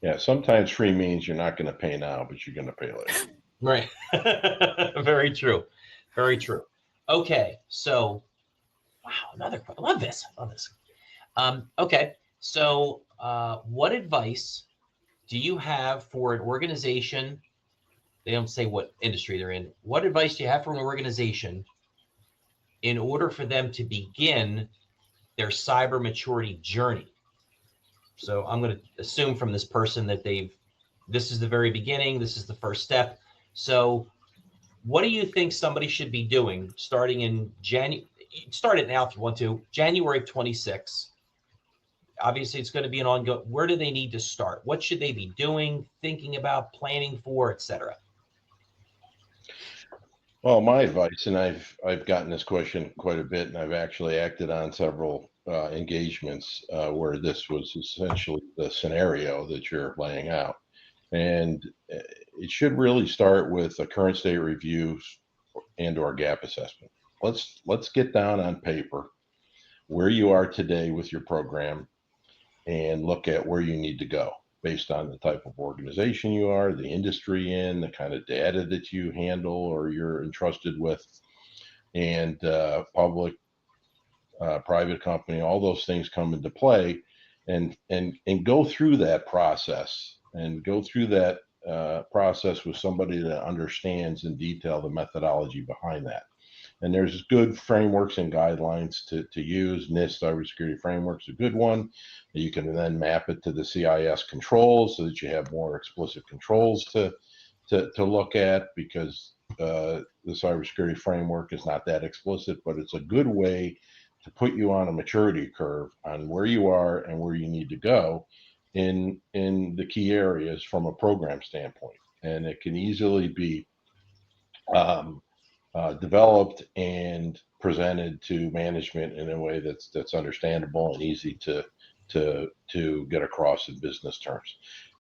Yeah, sometimes free means you're not going to pay now, but you're going to pay later. Right. Very true. Very true. Okay. So, wow, I love this. I love this. Okay. So, what advice do you have for an organization? They don't say what industry they're in. What advice do you have for an organization in order for them to begin their cyber maturity journey? So I'm going to assume from this person that this is the very beginning, this is the first step. So what do you think somebody should be doing starting in January? Start it now if you want to, January of 26. Obviously, it's going to be an ongoing. Where do they need to start? What should they be doing, thinking about, planning for, etc.? Well, my advice, and I've gotten this question quite a bit, and I've actually acted on several engagements where this was essentially the scenario that you're laying out, and it should really start with a current state review and/or gap assessment. Let's get down on paper where you are today with your program and look at where you need to go based on the type of organization you are, the industry in, the kind of data that you handle or you're entrusted with, and public, private company, all those things come into play, and go through that process and go through that process with somebody that understands in detail the methodology behind that. And there's good frameworks and guidelines to use. NIST cybersecurity framework is a good one. You can then map it to the CIS controls so that you have more explicit controls to look at, because the cybersecurity framework is not that explicit, but it's a good way to put you on a maturity curve on where you are and where you need to go in the key areas from a program standpoint. And it can easily be um, developed and presented to management in a way that's understandable and easy to get across in business terms.